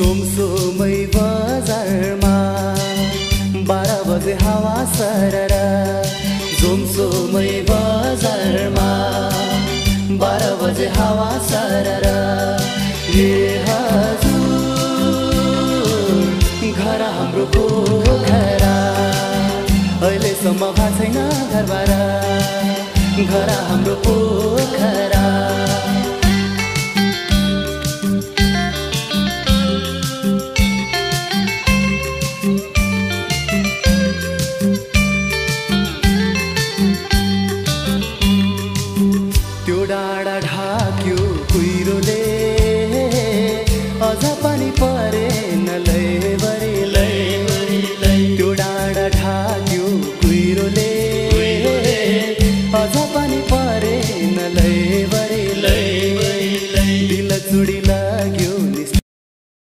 जोमसोमै बजारमा 12 बजे हावा सरर जोमसोमै बजारमा 12 बजे हावा सरर हे हजुर घर हाम्रो पोखरा अहिलेसम्म भएको छैन घरबार घर हाम्रो पोखरा डाँडा ढाक्यो कुहिरोले अझ पनि परे